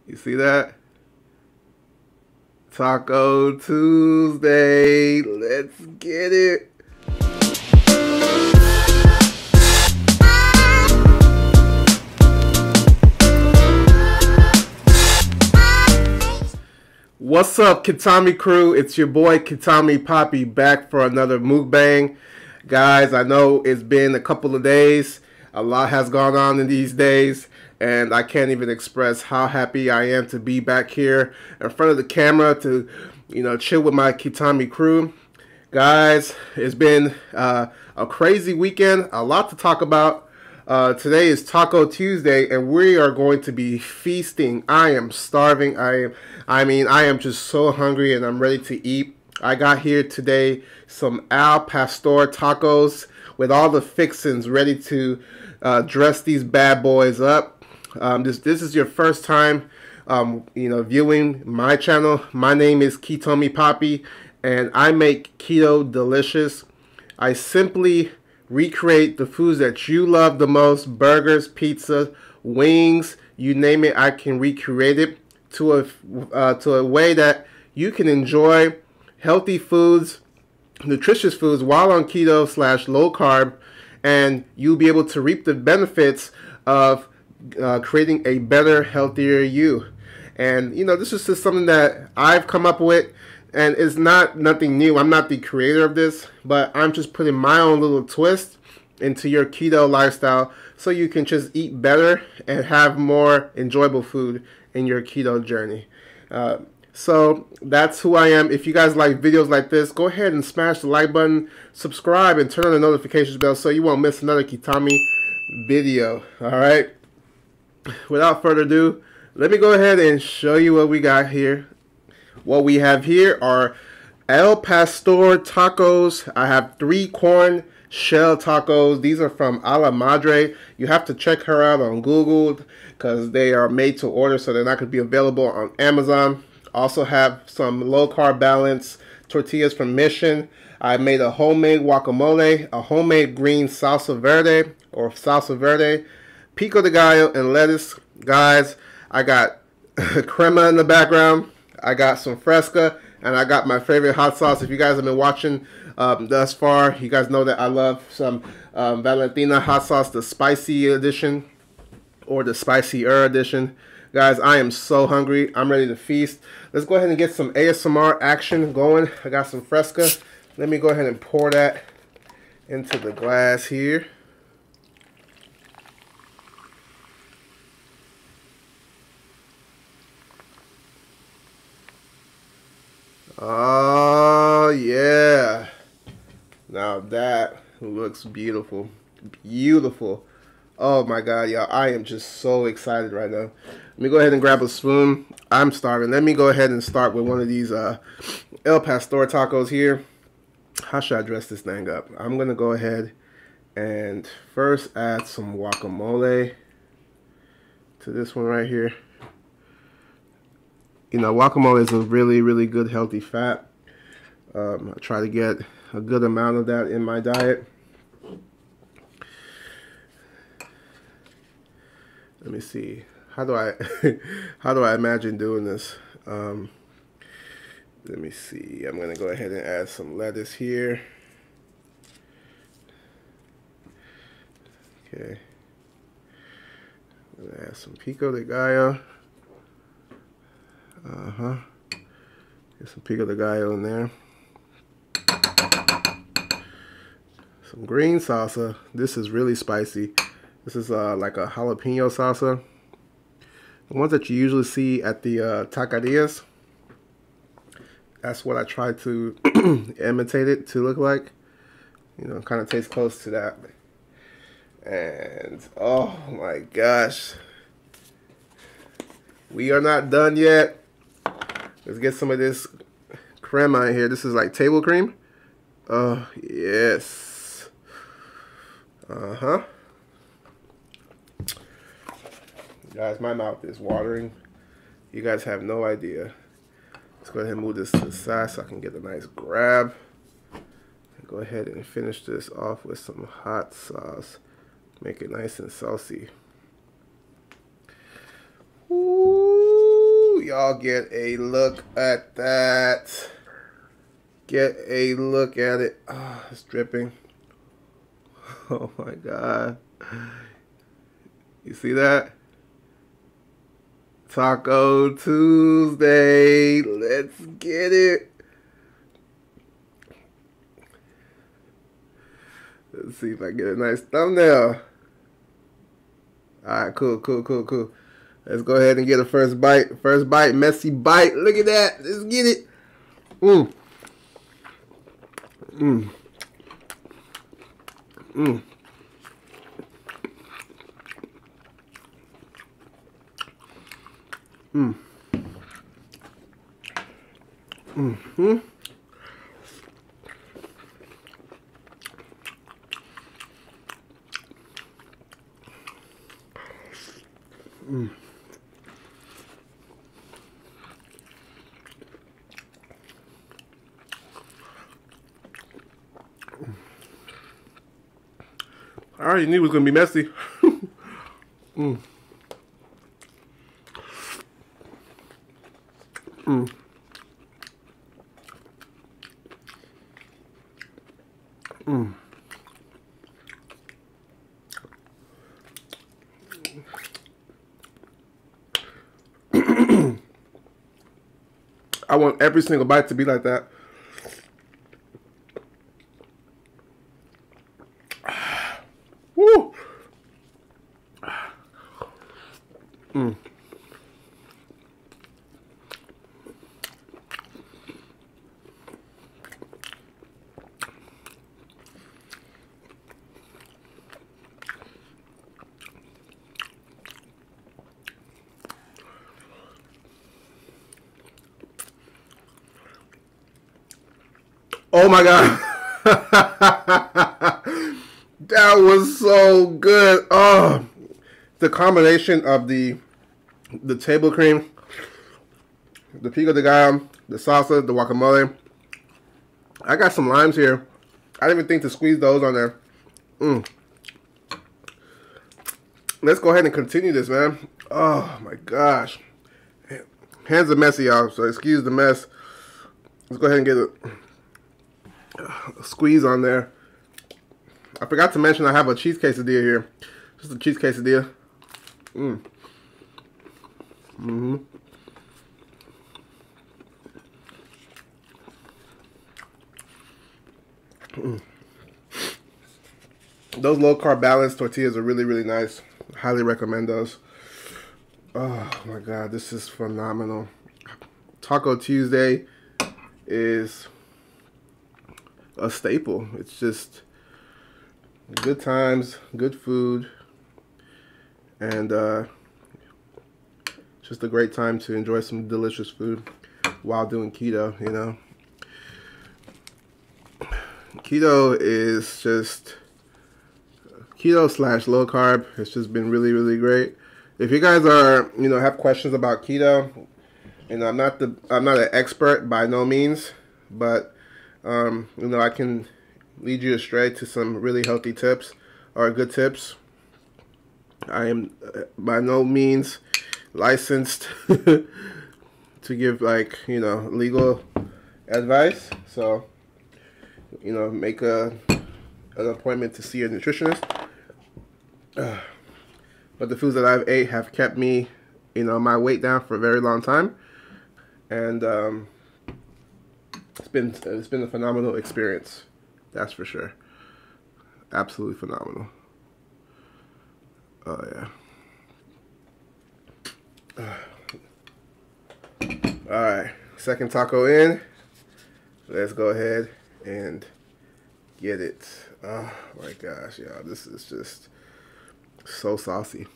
You see that? Taco Tuesday. Let's get it. What's up, KeToMi crew? It's your boy KeToMi Papi back for another mukbang. Guys, I know it's been a couple of days. A lot has gone on in these days, and I can't even express how happy I am to be back here in front of the camera to, chill with my KeToMi crew. Guys, it's been a crazy weekend. A lot to talk about. Today is Taco Tuesday, and we are going to be feasting. I am starving. I am just so hungry, and I'm ready to eat. I got here today some al pastor tacos with all the fixings ready to dress these bad boys up. This is your first time, viewing my channel. My name is KeToMi Papi, and I make keto delicious. I simply recreate the foods that you love the most: burgers, pizza, wings, you name it. I can recreate it to a way that you can enjoy healthy foods, nutritious foods while on keto / low carb, and you'll be able to reap the benefits of creating a better, healthier you. And this is just something that I've come up with, and it's nothing new. I'm not the creator of this, but I'm just putting my own little twist into your keto lifestyle so you can just eat better and have more enjoyable food in your keto journey. So that's who I am. If you guys like videos like this, go ahead and smash the like button, subscribe, and turn on the notifications bell so you won't miss another KeToMi video. Alright? Without further ado, let me go ahead and show you what we got here. What we have here are al pastor tacos. I have 3 corn shell tacos. These are from A La Madre. You have to check her out on Google because they are made to order, so they're not going to be available on Amazon. Also have some low carb balance tortillas from Mission. I made a homemade guacamole, a homemade green salsa verde, pico de gallo, and lettuce. Guys, I got crema in the background. I got some fresca, and I got my favorite hot sauce. If you guys have been watching thus far, you guys know that I love some Valentina hot sauce, the spicy edition or the spicier edition. Guys, I am so hungry. I'm ready to feast. Let's go ahead and get some ASMR action going. I got some fresca. Let me go ahead and pour that into the glass here. Oh, yeah. Now that looks beautiful. Beautiful. Oh, my God, y'all. I am just so excited right now. Let me go ahead and grab a spoon. I'm starving. Let me go ahead and start with one of these al pastor tacos here. How should I dress this thing up? I'm going to go ahead and first add some guacamole to this one right here. Guacamole is a really, really good healthy fat. I try to get a good amount of that in my diet. Let me see. How do I imagine doing this? Let me see. I'm gonna go ahead and add some lettuce here. Okay. I'm gonna add some pico de gallo. Get some pico de gallo in there. Some green salsa. This is really spicy. This is like a jalapeno salsa. The ones that you usually see at the taquerias. That's what I try to imitate it to look like. Kind of tastes close to that. And oh my gosh. We are not done yet. Let's get some of this crema in here. This is like table cream. Oh, yes. Guys, my mouth is watering. You guys have no idea. Let's go ahead and move this to the side so I can get a nice grab. Go ahead and finish this off with some hot sauce. Make it nice and saucy. Ooh. y'all get a look at that. Get a look at it. Oh, it's dripping. Oh my God. You see that? Taco Tuesday. Let's get it. Let's see if I get a nice thumbnail. Alright, cool. Let's go ahead and get a first bite. First bite, messy bite. Look at that. Let's get it. I already knew it was going to be messy. I want every single bite to be like that. Woo! Oh my God. That was so good. Oh, the combination of the table cream, the pico de gallo, the salsa, the guacamole. I got some limes here. I didn't even think to squeeze those on there. Let's go ahead and continue this, man. Oh my gosh. Hands are messy, y'all, so excuse the mess. Let's go ahead and get a squeeze on there. I forgot to mention I have a cheese quesadilla here. Just a cheese quesadilla. Those low carb balanced tortillas are really, really nice. Highly recommend those. Oh my God, this is phenomenal. Taco Tuesday is a staple. It's just good times, good food, and just a great time to enjoy some delicious food while doing keto, you know. Keto is just keto / low carb. It's just been really, really great. If you guys are, you know, have questions about keto, you know, I'm not an expert by no means, but you know, I can lead you astray to some really healthy tips or good tips. I am by no means licensed to give, like, you know, legal advice. So, you know, make an appointment to see a nutritionist. But the foods that I've ate have kept me, you know, my weight down for a very long time, and it's been a phenomenal experience. That's for sure. Absolutely phenomenal. Oh yeah. All right, second taco in. Let's go ahead and get it. Oh my gosh, y'all, this is just so saucy.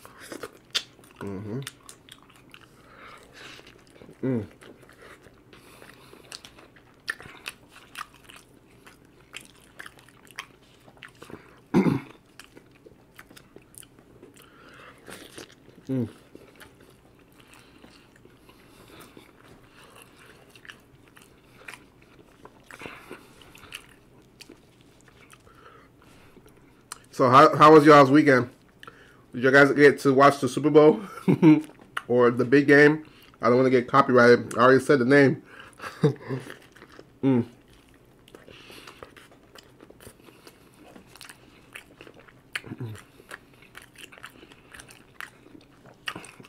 So how was y'all's weekend? Did you guys get to watch the Super Bowl or the big game I don't want to get copyrighted. I already said the name.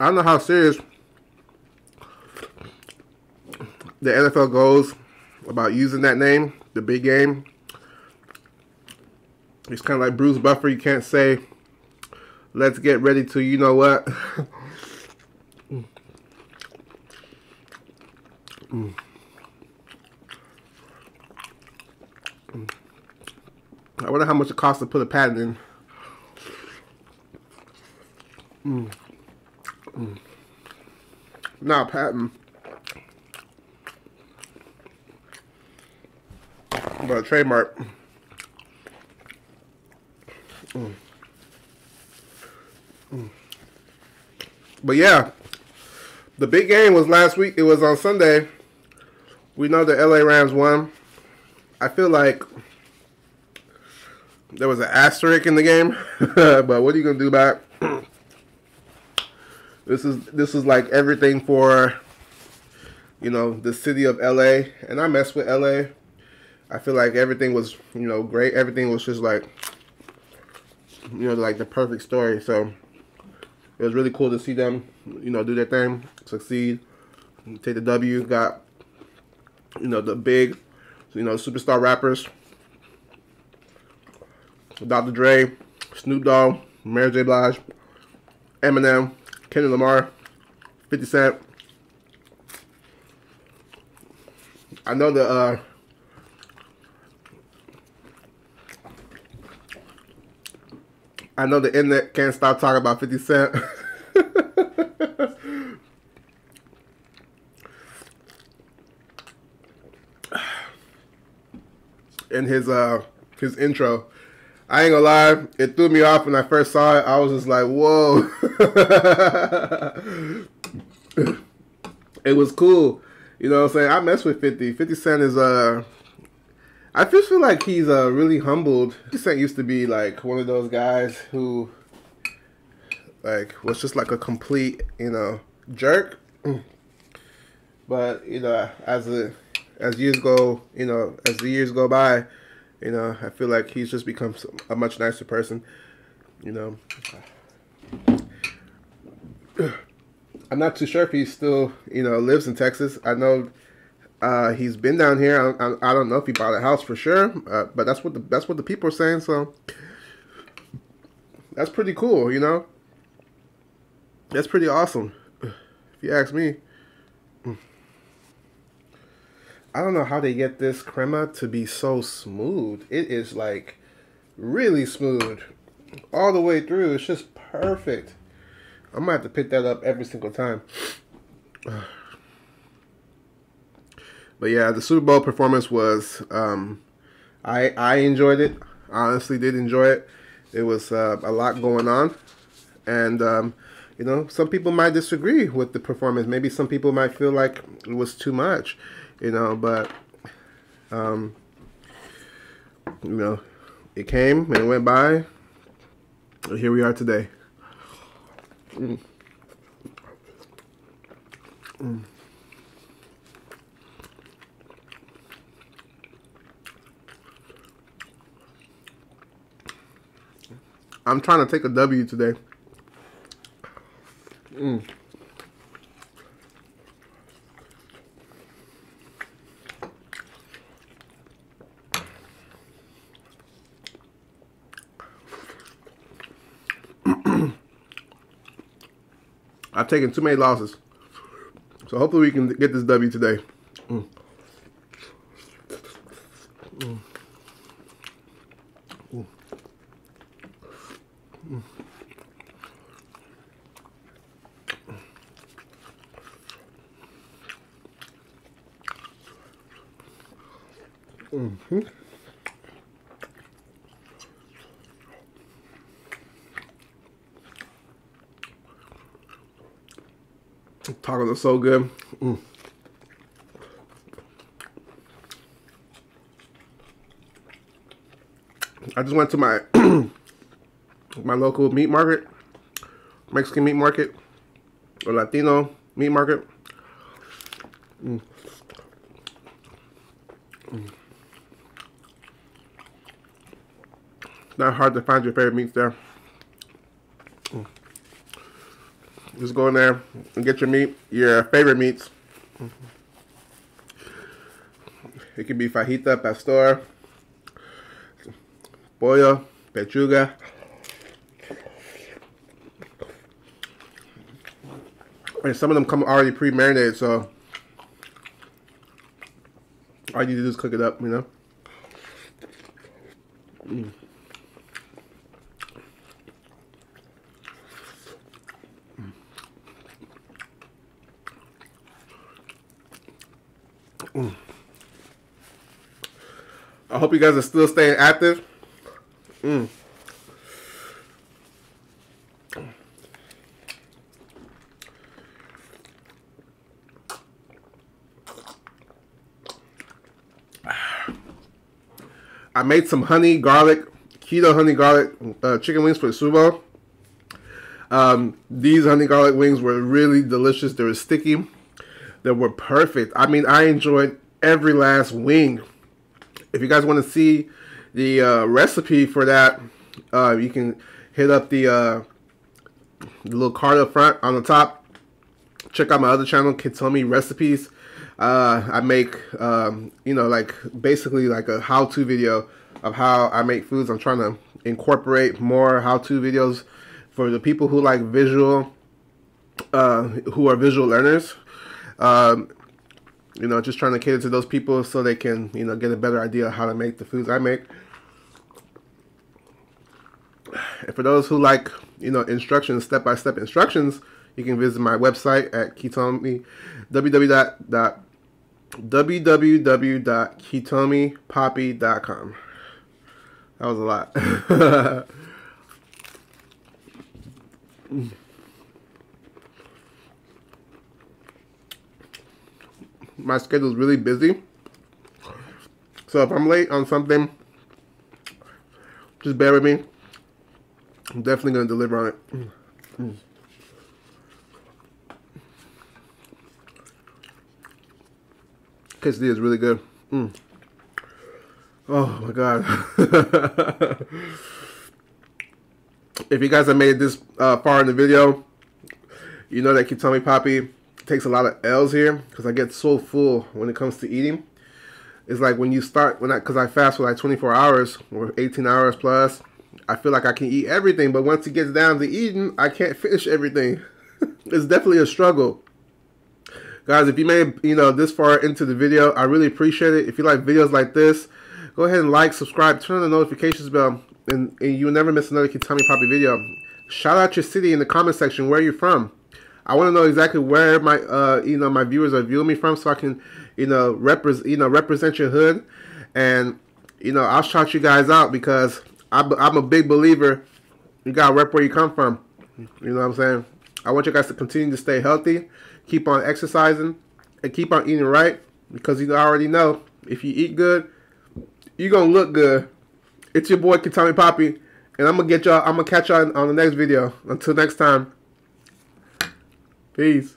I don't know how serious the NFL goes about using that name, the big game. It's kind of like Bruce Buffer. You can't say, let's get ready to, you know what? I wonder how much it costs to put a patent in. Not a patent, but a trademark. But yeah, the big game was last week. It was on Sunday. We know the LA Rams won. I feel like there was an asterisk in the game, but what are you gonna do about it? This is like everything for, you know, the city of LA, and I mess with LA. I feel like everything was, you know, great. Everything was just like, you know, like the perfect story. So it was really cool to see them, you know, do their thing, succeed, take the W. Got, you know, the big, you know, superstar rappers, Dr. Dre, Snoop Dogg, Mary J. Blige, Eminem, Kendrick Lamar, 50 Cent. I know the internet can't stop talking about 50 Cent. In his intro. I ain't gonna lie, it threw me off when I first saw it. I was just like, whoa. It was cool. You know what I'm saying? I mess with 50. 50 Cent is, I just feel like he's really humbled. 50 Cent used to be like one of those guys who, like, was just like a complete, you know, jerk. But, you know, as years go, you know, as the years go by, you know, I feel like he's just become a much nicer person, you know. I'm not too sure if he still, you know, lives in Texas. I know he's been down here. I don't know if he bought a house for sure, but that's what the people are saying. So that's pretty cool, you know. That's pretty awesome, if you ask me. I don't know how they get this crema to be so smooth. It is like really smooth all the way through. It's just perfect. I'm gonna have to pick that up every single time. But yeah, the Super Bowl performance was, I enjoyed it. I honestly did enjoy it. It was a lot going on. And, you know, some people might disagree with the performance. Maybe some people might feel like it was too much. You know, but, you know, it came and it went by. Here we are today. I'm trying to take a W today. I've taken too many losses. So hopefully we can get this W today. Tacos are so good. I just went to my my local meat market, Mexican meat market, or Latino meat market. Mm. Mm. Not hard to find your favorite meats there. Mm. Just go in there and get your meat, your favorite meats. It could be fajita, pastor, pollo, pechuga. And some of them come already pre-marinated, so all you need to do is cook it up, you know. Mm. Mm. I hope you guys are still staying active. Mm. I made some keto honey garlic chicken wings for the Super Bowl. These honey garlic wings were really delicious. They were sticky. They were perfect. I mean, I enjoyed every last wing. If you guys want to see the recipe for that, you can hit up the little card up front on the top. Check out my other channel, KeToMi Recipes. I make, you know, like basically like a how-to video of how I make foods. I'm trying to incorporate more how-to videos for the people who like visual, who are visual learners. You know, just trying to cater to those people so they can, you know, get a better idea of how to make the foods I make. And for those who like, you know, instructions, step-by-step instructions, you can visit my website at KeToMi, www.KeToMiPapi.com. That was a lot. My schedule is really busy, so if I'm late on something, just bear with me. I'm definitely going to deliver on it. Quesadilla is really good. Oh my god. If you guys have made it this far in the video, you know that KeToMi Papi takes a lot of L's here because I get so full when it comes to eating. It's like when you start, because I fast for like 24 hours or 18 hours plus, I feel like I can eat everything, but once it gets down to eating, I can't finish everything. It's definitely a struggle. Guys, if you made, you know, this far into the video, I really appreciate it. If you like videos like this, go ahead and like, subscribe, turn on the notifications bell, and you'll never miss another KeToMi Papi video. Shout out your city in the comment section, where you're from. I want to know exactly where my you know, my viewers are viewing me from, so I can, you know, represent your hood, and you know, I'll shout you guys out because I'm a big believer. You gotta rep where you come from. You know what I'm saying? I want you guys to continue to stay healthy, keep on exercising, and keep on eating right, because you already know if you eat good, you're gonna look good. It's your boy KeToMi Papi, and I'm gonna catch y'all on the next video. Until next time. Peace.